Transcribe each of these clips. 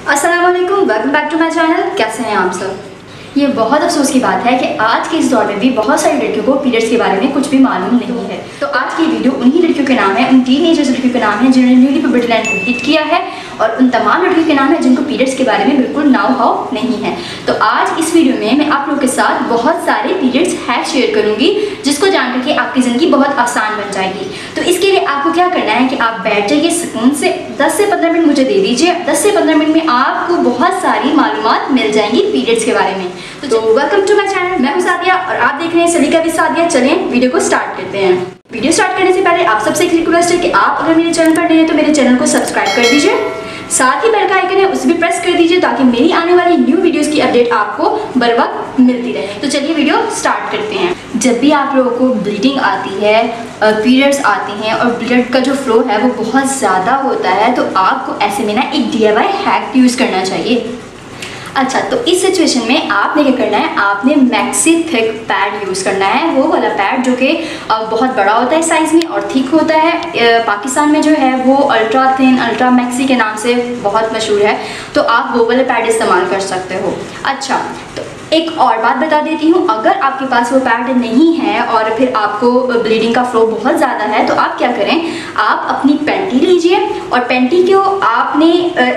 अस्सलाम वालेकुम, welcome back to my channel. कैसे हैं आप सब? ये बहुत अफसोस की बात है कि आज के इस दौर में भी बहुत सारी लड़कियों को पीरियड्स के बारे में कुछ भी मालूम नहीं है। तो आज की वीडियो उन्हीं लड़कियों के नाम है, उन टीनेजर्स लड़कियों के नाम है जिन्होंने न्यूली प्यूबर्टी लाइन को हिट किया है, और उन तमाम लड़कियों के नाम है जिनको पीरियड्स के बारे में बिल्कुल नाउ हाउ नहीं है। तो आज इस वीडियो में मैं आप लोगों के साथ बहुत सारे पीरियड्स हैक शेयर करूंगी, जिसको जानकर के आपकी ज़िंदगी बहुत आसान बन जाएगी। तो इसके लिए आपको क्या करना है कि आप बैठ जाइए सुकून से, 10 से 15 मिनट मुझे दे दीजिए। 10 से 15 मिनट में आपको बहुत सारी मालूमात मिल जाएंगी पीरियड्स के बारे में। तो वेलकम टू माय चैनल, मैं हूं सादिया और आप देख रहे हैं सलीका विद सादिया। चलें वीडियो को स्टार्ट करते हैं। वीडियो स्टार्ट करने से पहले आप सबसे एक रिक्वेस्ट है कि आप अगर मेरे चैनल पर नए हैं तो मेरे चैनल को सब्सक्राइब कर दीजिए, साथ ही बेल का आइकन है उसे भी प्रेस कर दीजिए ताकि मेरी आने वाली न्यू वीडियोस की अपडेट आपको बर वक्त मिलती रहे। तो चलिए वीडियो स्टार्ट करते हैं। जब भी आप लोगों को ब्लीडिंग आती है, पीरियड्स आती हैं और ब्लड का जो फ्लो है वो बहुत ज़्यादा होता है, तो आपको ऐसे में ना एक DIY हैक यूज़ करना चाहिए। अच्छा, तो इस सिचुएशन में आपने क्या करना है, आपने मैक्सी थिक पैड यूज़ करना है। वो वाला पैड जो कि बहुत बड़ा होता है साइज़ में और थिक होता है। पाकिस्तान में जो है वो अल्ट्रा थिन, अल्ट्रा मैक्सी के नाम से बहुत मशहूर है, तो आप वो वाला पैड इस्तेमाल कर सकते हो। अच्छा, तो एक और बात बता देती हूँ, अगर आपके पास वो पैड नहीं है और फिर आपको ब्लीडिंग का फ्लो बहुत ज़्यादा है, तो आप क्या करें, आप अपनी पैंटी लीजिए और पैंटी को आपने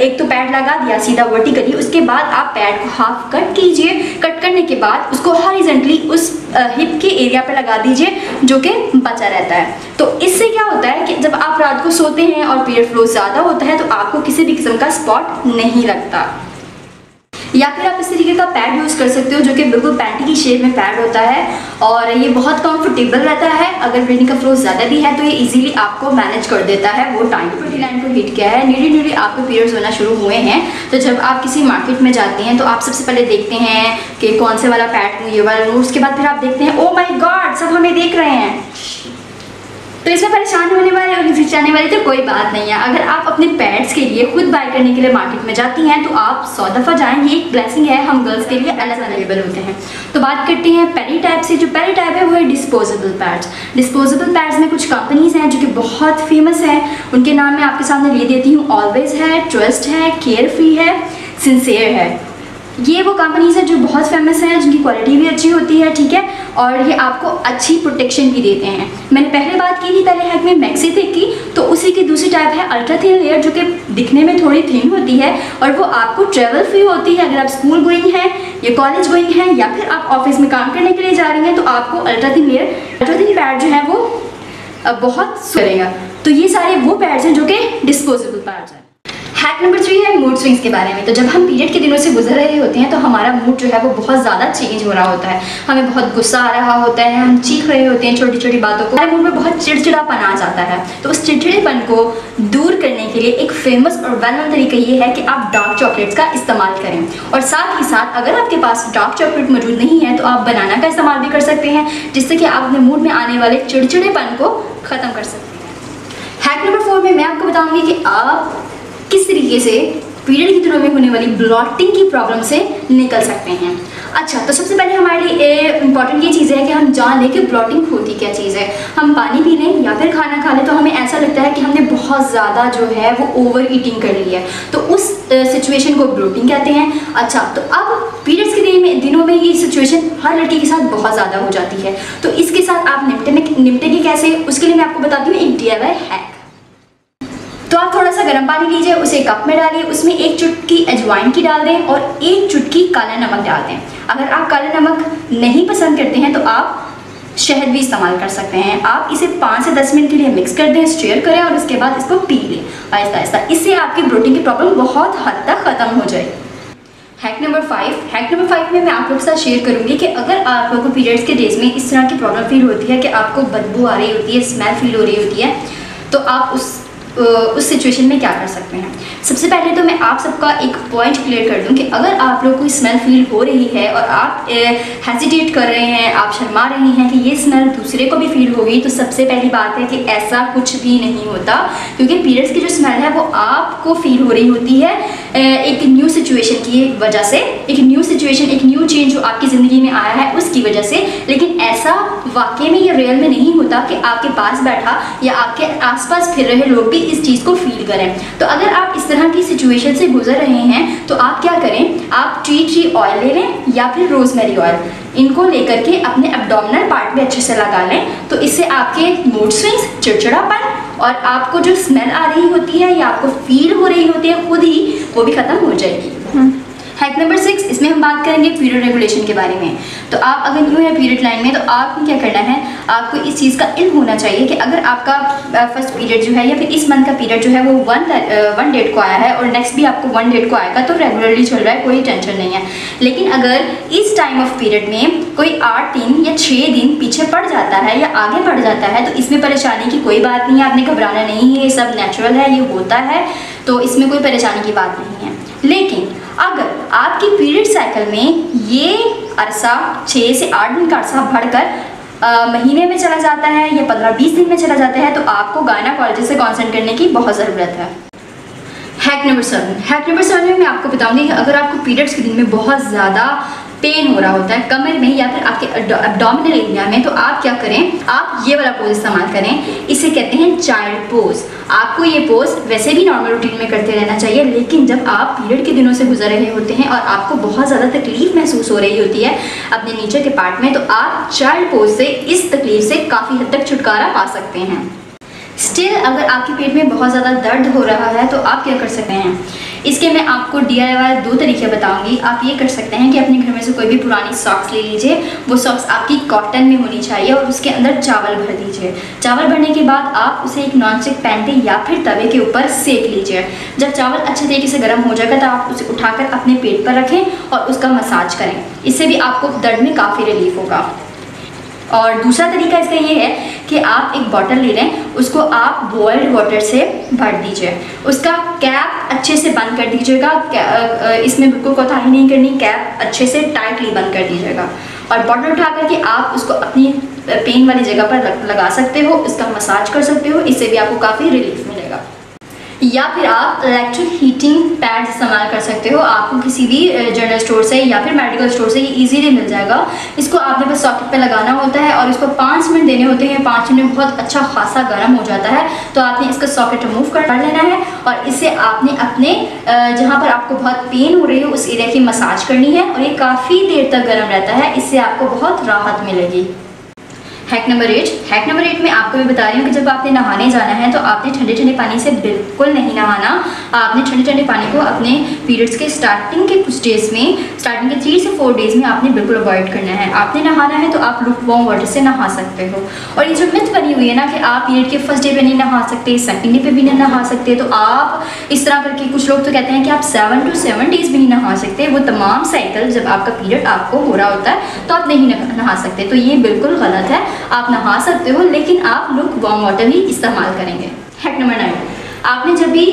एक तो पैड लगा दिया सीधा वर्टिकली, उसके बाद आप पैड को हाफ कट कीजिए। कट करने के बाद उसको हॉरिजॉन्टली उस हिप के एरिया पे लगा दीजिए जो कि बचा रहता है। तो इससे क्या होता है कि जब आप रात को सोते हैं और पीरियड फ्लो ज़्यादा होता है तो आपको किसी भी किस्म का स्पॉट नहीं लगता। या फिर आप इस तरीके का पैड यूज़ कर सकते हो जो कि बिल्कुल पैंटी की शेप में पैड होता है और ये बहुत कंफर्टेबल रहता है। अगर ब्लीडिंग का फ्लो ज़्यादा भी है तो ये इजीली आपको मैनेज कर देता है। वो टाइम प्यूबर्टी लाइन को हिट किया है, न्यूली आपको पीरियड्स होना शुरू हुए हैं, तो जब आप किसी मार्केट में जाते हैं तो आप सबसे पहले देखते हैं कि कौन से वाला पैड लूँ, ये वाला लूँ। उसके बाद फिर आप देखते हैं ओ माई गॉड सब हमें देख रहे हैं, तो इसमें परेशान होने वाले और हिचकिचाने वाली तो कोई बात नहीं है। अगर आप अपने पैड्स के लिए खुद बाय करने के लिए मार्केट में जाती हैं तो आप 100 दफ़ा जाएं, ये एक ब्लेसिंग है, हम गर्ल्स के लिए अलग अवेलेबल होते हैं। तो बात करते हैं पहली टाइप से। जो पहली टाइप है वो है डिस्पोजेबल पैड्स। डिस्पोजेबल पैड्स में कुछ कंपनीज हैं जो कि बहुत फेमस हैं, उनके नाम मैं आपके सामने ले देती हूँ। ऑलवेज है, ट्रस्ट है, केयर फ्री है, सिंसियर है। ये वो कंपनीज हैं जो बहुत फेमस हैं, जिनकी क्वालिटी भी अच्छी होती है, ठीक है, और ये आपको अच्छी प्रोटेक्शन भी देते हैं। मैंने पहले बात की थी पहले हैक में मैक्सी थिक की, तो उसी की दूसरी टाइप है अल्ट्रा थिन लेयर, जो कि दिखने में थोड़ी थिन होती है और वो आपको ट्रेवल फ्री होती है। अगर आप स्कूल गोइंग हैं या कॉलेज गोइंग हैं या फिर आप ऑफिस में काम करने के लिए जा रही हैं तो आपको ultra thin layer, ultra thin pad जो है वो बहुत करेगा। तो ये सारे वो पैड्स हैं जो कि डिस्पोजेबल पैड्स हैं। हैक नंबर 3 है मूड स्विंग्स के बारे में। तो जब हम पीरियड के दिनों से गुजर रहे होते हैं तो हमारा मूड जो है वो बहुत ज़्यादा चेंज हो रहा होता है, हमें बहुत गुस्सा आ रहा होता है, हम चीख रहे होते हैं छोटी छोटी बातों को, हमारे मूड में बहुत चिड़चिड़ापन आ जाता है। तो उस चिड़चिड़ेपन को दूर करने के लिए एक फेमस और वेल नोन तरीका ये है कि आप डार्क चॉकलेट्स का इस्तेमाल करें, और साथ ही साथ अगर आपके पास डार्क चॉकलेट मौजूद नहीं है तो आप बनाना का इस्तेमाल भी कर सकते हैं, जिससे कि आप अपने मूड में आने वाले चिड़चिड़ेपन को ख़त्म कर सकते हैं। हैक नंबर 4 में मैं आपको बताऊँगी कि आप किस तरीके से पीरियड के दिनों में होने वाली ब्लॉटिंग की प्रॉब्लम से निकल सकते हैं। अच्छा, तो सबसे पहले हमारे लिए इम्पॉर्टेंट ये चीज़ है कि हम जान लें कि ब्लॉटिंग होती क्या चीज़ है। हम पानी पी लें या फिर खाना खा लें तो हमें ऐसा लगता है कि हमने बहुत ज़्यादा जो है वो ओवर ईटिंग कर ली है, तो उस सिचुएशन को ब्लॉटिंग कहते हैं। अच्छा, तो अब पीरियड्स के दिनों में ये सिचुएशन हर लड़की के साथ बहुत ज़्यादा हो जाती है, तो इसके साथ आप निपटेंगे कैसे, उसके लिए मैं आपको बताती हूँ एक DIY हैक। तो आप थोड़ा सा गर्म पानी लीजिए, उसे कप में डालिए, उसमें 1 चुटकी अजवाइन की डाल दें और 1 चुटकी काला नमक डाल दें। अगर आप काला नमक नहीं पसंद करते हैं तो आप शहद भी इस्तेमाल कर सकते हैं। आप इसे 5 से 10 मिनट के लिए मिक्स कर दें, स्टीयर करें और उसके बाद इसको पी लें आहिस्ता आहिस्ता। इससे आपकी ब्लोटिंग की प्रॉब्लम बहुत हद तक ख़त्म हो जाएगी। हैक नंबर 5 में मैं आप लोगों के साथ शेयर करूंगी कि अगर आप लोगों को पीरियड्स के डेज में इस तरह की प्रॉब्लम फील होती है कि आपको बदबू आ रही होती है, स्मेल फील हो रही होती है, तो आप उस सिचुएशन में क्या कर सकते हैं। सबसे पहले तो मैं आप सबका एक पॉइंट क्लियर कर दूं कि अगर आप लोगों को स्मेल फील हो रही है और आप हेजिटेट कर रहे हैं, आप शर्मा रही हैं कि ये स्मेल दूसरे को भी फील होगी, तो सबसे पहली बात है कि ऐसा कुछ भी नहीं होता, क्योंकि पीरियड्स की जो स्मेल है वो आपको फील हो रही होती है, एक न्यू सिचुएशन की वजह से, एक न्यू सिचुएशन, एक न्यू चेंज जो आपकी ज़िंदगी में आया है उसकी वजह से। लेकिन ऐसा वाकई में या रियल में नहीं होता कि आपके पास बैठा या आपके आसपास फिर रहे लोग भी इस चीज़ को फील करें। तो अगर आप इस तरह की सिचुएशन से गुजर रहे हैं तो आप क्या करें, आप टी ऑयल ले लें या फिर रोजमेरी ऑयल, इनको लेकर के अपने एब्डोमिनल पार्ट में अच्छे से लगा लें। तो इससे आपके मूड स्विंग्स, चिड़चिड़ापन और आपको जो स्मेल आ रही होती है या आपको फील हो रही होती है खुद ही, वो भी ख़त्म हो जाएगी। हैक नंबर 6, इसमें हम बात करेंगे पीरियड रेगुलेशन के बारे में। तो आप अगर न्यू है पीरियड लाइन में, तो आपको क्या करना है, आपको इस चीज़ का इल्म होना चाहिए कि अगर आपका फर्स्ट पीरियड जो है या फिर इस मंथ का पीरियड जो है वो वन डेट को आया है और नेक्स्ट भी आपको 1 डेट को आएगा, तो रेगुलरली चल रहा है, कोई टेंशन नहीं है। लेकिन अगर इस टाइम ऑफ पीरियड में कोई 8 दिन या 6 दिन पीछे पड़ जाता है या आगे बढ़ जाता है, तो इसमें परेशानी की कोई बात नहीं है, आपने घबराना नहीं है, ये सब नेचुरल है, ये होता है, तो इसमें कोई परेशानी की बात नहीं है। लेकिन अगर आपकी पीरियड साइकिल में ये अरसा 6 से 8 दिन का अरसा बढ़कर महीने में चला जाता है या 15-20 दिन में चला जाता है, तो आपको गायनेकोलॉजिस्ट से कंसल्ट करने की बहुत ज़रूरत है। हैक नंबर 7 में मैं आपको बताऊंगी कि अगर आपको पीरियड्स के दिन में बहुत ज़्यादा पेन हो रहा होता है कमर में या फिर आपके एब्डोमिनल एरिया में, तो आप क्या करें, आप ये वाला पोज इस्तेमाल करें। इसे कहते हैं चाइल्ड पोज। आपको ये पोज वैसे भी नॉर्मल रूटीन में करते रहना चाहिए, लेकिन जब आप पीरियड के दिनों से गुजर रहे होते हैं और आपको बहुत ज़्यादा तकलीफ महसूस हो रही होती है अपने नीचे के पार्ट में, तो आप चाइल्ड पोज से इस तकलीफ से काफ़ी हद तक छुटकारा पा सकते हैं। स्टिल अगर आपके पेट में बहुत ज़्यादा दर्द हो रहा है तो आप क्या कर सकते हैं, इसके मैं आपको DIY 2 तरीके बताऊंगी। आप ये कर सकते हैं कि अपने घर में से कोई भी पुरानी सॉक्स ले लीजिए, वो सॉक्स आपकी कॉटन में होनी चाहिए और उसके अंदर चावल भर दीजिए। चावल भरने के बाद आप उसे एक नॉन स्टिक पैन पे या फिर तवे के ऊपर सेक लीजिए। जब चावल अच्छे तरीके से गर्म हो जाएगा तो आप उसे उठाकर अपने पेट पर रखें और उसका मसाज करें। इससे भी आपको दर्द में काफ़ी रिलीफ होगा। और दूसरा तरीका इसका ये है कि आप एक बॉटल ले लें, उसको आप बॉइल्ड वाटर से भर दीजिए, उसका कैप अच्छे से बंद कर दीजिएगा। इसमें बिल्कुल कोताही नहीं करनी, कैप अच्छे से टाइटली बंद कर दीजिएगा और बॉटल उठा करके आप उसको अपनी पेन वाली जगह पर लगा सकते हो, उसका मसाज कर सकते हो। इससे भी आपको काफ़ी रिलीफ मिलेगा। या फिर आप इलेक्ट्रिक हीटिंग पैड इस्तेमाल कर सकते हो। आपको किसी भी जनरल स्टोर से या फिर मेडिकल स्टोर से ये इजीली मिल जाएगा। इसको आपने बस सॉकेट पे लगाना होता है और इसको 5 मिनट देने होते हैं। 5 मिनट में बहुत अच्छा खासा गर्म हो जाता है, तो आपने इसका सॉकेट रिमूव कर लेना है और इससे आपने अपने जहाँ पर आपको बहुत पेन हो रही है उस एरिया की मसाज करनी है और ये काफ़ी देर तक गर्म रहता है। इससे आपको बहुत राहत मिलेगी। हैक नंबर 8 में आपको मैं बता रही हूँ कि जब आपने नहाने जाना है तो आपने ठंडे पानी से बिल्कुल नहीं नहाना। आपने ठंडे पानी को अपने पीरियड्स के स्टार्टिंग के कुछ डेज में, स्टार्टिंग के 3 से 4 डेज में आपने बिल्कुल अवॉइड करना है। आपने नहाना है तो आप लुकवार्म वाटर से नहा सकते हो। और ये जो मिथ बनी हुई है ना कि आप पीरियड के फर्स्ट डे पे नहीं नहा सकते, सेकंड डे पे भी नहीं नहा सकते, तो आप इस तरह करके, कुछ लोग तो कहते हैं कि आप 7 to 7 डेज भी नहीं नहा सकते। वो तमाम साइकिल जब आपका पीरियड आपको हो रहा होता है तो आप नहीं नहा सकते, तो ये बिल्कुल गलत है। आप नहा सकते हो लेकिन आप लुकवार्म वाटर ही इस्तेमाल करेंगे। हैक नंबर 9, आपने जब भी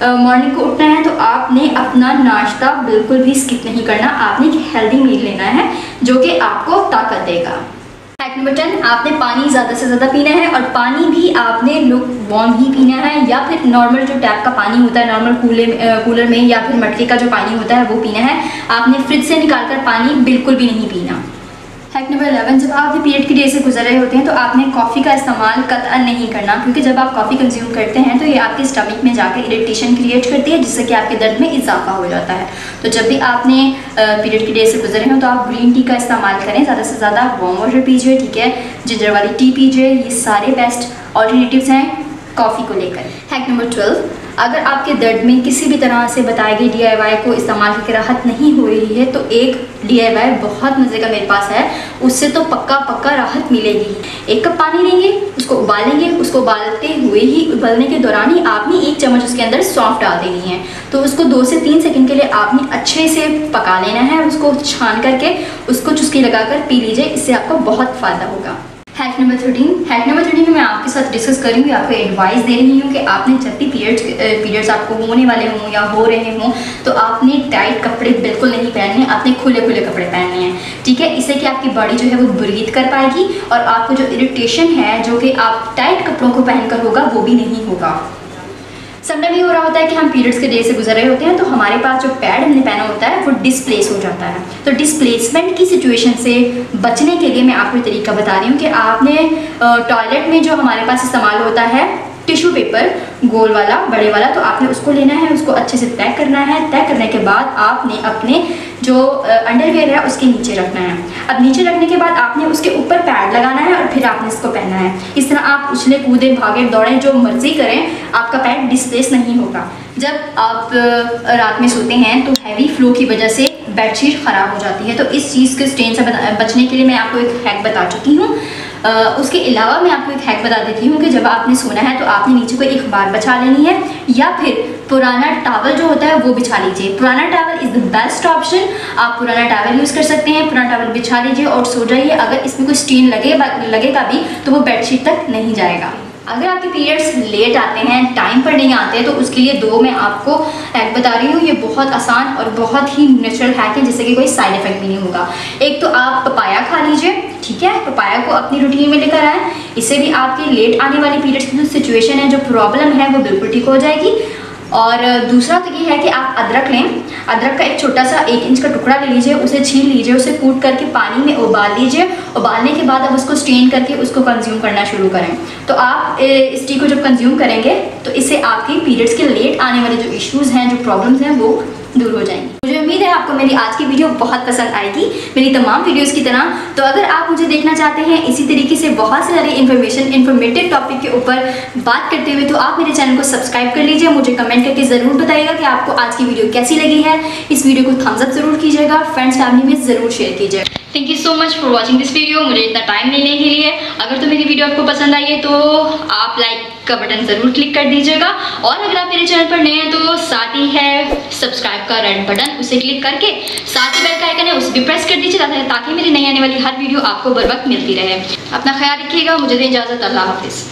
मॉर्निंग को उठना है तो आपने अपना नाश्ता बिल्कुल भी स्किप नहीं करना। आपने एक हेल्दी मील लेना है जो कि आपको ताकत देगा। हैक नंबर 10, आपने पानी ज़्यादा से ज़्यादा पीना है और पानी भी आपने लुकवार्म ही पीना है या फिर नॉर्मल जो टैप का पानी होता है, नॉर्मल कूलर में या फिर मटके का जो पानी होता है वो पीना है। आपने फ्रिज से निकालकर पानी बिल्कुल भी नहीं पीना। हैक नंबर 11, जब आप पीरियड की डे से गुजर रहे होते हैं तो आपने कॉफ़ी का इस्तेमाल कतई नहीं करना, क्योंकि जब आप कॉफ़ी कंज्यूम करते हैं तो ये आपके स्टमक में जाकर इरिटेशन क्रिएट करती है, जिससे कि आपके दर्द में इजाफा हो जाता है। तो जब भी आपने पीरियड की डे से गुजर रहे हो तो आप ग्रीन टी का इस्तेमाल करें, ज़्यादा से ज़्यादा वार्म वाटर पीजिए, ठीक है, जिंजर वाली टी पीजिए। ये सारे बेस्ट ऑल्टरनेटिव्स हैं कॉफ़ी को लेकर। हैक नंबर 12, अगर आपके दर्द में किसी भी तरह से बताए गए DIY को इस्तेमाल करके राहत नहीं हो रही है तो एक DIY बहुत मज़े का मेरे पास है, उससे तो पक्का राहत मिलेगी। 1 कप पानी लेंगे, उसको उबालेंगे, उसको उबालते हुए ही, उबालने के दौरान ही आपने 1 चम्मच उसके अंदर सौंफ डाल देनी है। तो उसको 2 से 3 सेकंड के लिए आपने अच्छे से पका लेना है, उसको छान करके उसको चुस्की लगाकर पी लीजिए, इससे आपको बहुत फ़ायदा होगा। हैक नंबर 13 में मैं आपके साथ डिस्कस करूँगी, आपको एडवाइस दे रही हूँ कि आपने जब भी पीरियड्स आपको होने वाले हों या हो रहे हों तो आपने टाइट कपड़े बिल्कुल नहीं पहनने, आपने खुले कपड़े पहनने हैं, ठीक है। इससे कि आपकी बॉडी जो है वो ब्रीथ कर पाएगी और आपको जो इरिटेशन है जो कि आप टाइट कपड़ों को पहनकर होगा वो भी नहीं होगा। समटाइम ये हो रहा होता है कि हम पीरियड्स के डे से गुजर रहे होते हैं तो हमारे पास जो पैड हमने पहना होता है वो डिस्प्लेस हो जाता है। तो डिस्प्लेसमेंट की सिचुएशन से बचने के लिए मैं आपको तरीका बता रही हूँ कि आपने टॉयलेट में जो हमारे पास इस्तेमाल होता है टिश्यू पेपर गोल वाला बड़े वाला, तो आपने उसको लेना है, उसको अच्छे से तय करना है। तय करने के बाद आपने अपने जो अंडरवेयर है उसके नीचे रखना है। अब नीचे रखने के बाद आपने उसके ऊपर पैड लगाना है और फिर आपने इसको पहनना है। इस तरह आप उछले कूदे भागे दौड़ें जो मर्जी करें, आपका पैड डिस्प्लेस नहीं होगा। जब आप रात में सोते हैं तो हैवी फ्लो की वजह से बेडशीट ख़राब हो जाती है। तो इस चीज़ के स्ट्रेन से बचने के लिए मैं आपको एक हैक बता चुकी हूँ। उसके अलावा मैं आपको एक हैक बता देती हूँ कि जब आपने सोना है तो आपने नीचे कोई अखबार बिछा लेनी है या फिर पुराना टॉवल जो होता है वो बिछा लीजिए। पुराना towel is the best option. आप पुराना टॉवल यूज़ कर सकते हैं, पुराना टॉवल बिछा लीजिए और सो जाइए। अगर इसमें कोई स्ट्रेन लगेगा भी तो वो बेडशीट तक नहीं जाएगा। अगर आपके पीरियड्स लेट आते हैं, टाइम पर नहीं आते हैं, तो उसके लिए दो मैं आपको हैक बता रही हूँ। ये बहुत आसान और बहुत ही नेचुरल हैक है जिससे कि कोई साइड इफेक्ट भी नहीं होगा। एक तो आप पपाया खा लीजिए, ठीक है, पपाया को अपनी रूटीन में लेकर आए। इससे भी आपकी लेट आने वाली पीरियड्स की जो सिचुएशन है, जो प्रॉब्लम है, वो बिल्कुल ठीक हो जाएगी। और दूसरा तो ये है कि आप अदरक लें। अदरक का एक छोटा सा 1 इंच का टुकड़ा ले लीजिए, उसे छील लीजिए, उसे कूट करके पानी में उबाल लीजिए। उबालने के बाद आप उसको स्ट्रेन करके उसको कंज्यूम करना शुरू करें। तो आप इस टी को जब कंज्यूम करेंगे तो इससे आपकी पीरियड्स के लेट आने वाले जो इश्यूज़ हैं, जो प्रॉब्लम्स हैं, वो दूर हो जाएंगी। मुझे उम्मीद है आपको मेरी आज की वीडियो बहुत पसंद आएगी, मेरी तमाम वीडियोस की तरह। तो अगर आप मुझे देखना चाहते हैं इसी तरीके से बहुत सारी इन्फॉर्मेटिव टॉपिक के ऊपर बात करते हुए, तो आप मेरे चैनल को सब्सक्राइब कर लीजिए। मुझे कमेंट करके ज़रूर बताइएगा कि आपको आज की वीडियो कैसी लगी है। इस वीडियो को थम्स अप ज़रूर कीजिएगा, फ्रेंड्स फैमिली में ज़रूर शेयर कीजिएगा। Thank you so much for watching this video. मुझे इतना टाइम लेने के लिए। अगर तो मेरी वीडियो आपको पसंद आई है तो आप लाइक का बटन ज़रूर क्लिक कर दीजिएगा। और अगर आप मेरे चैनल पर नए हैं तो साथ ही है सब्सक्राइब का रेड बटन, उसे क्लिक करके साथ ही बेल का आइकन है उसे भी प्रेस कर दीजिए ताकि मेरी नई आने वाली हर वीडियो आपको बर वक्त मिलती रहे। अपना ख्याल रखिएगा। मुझे दें इजाज़त। अल्लाह हाफिज़।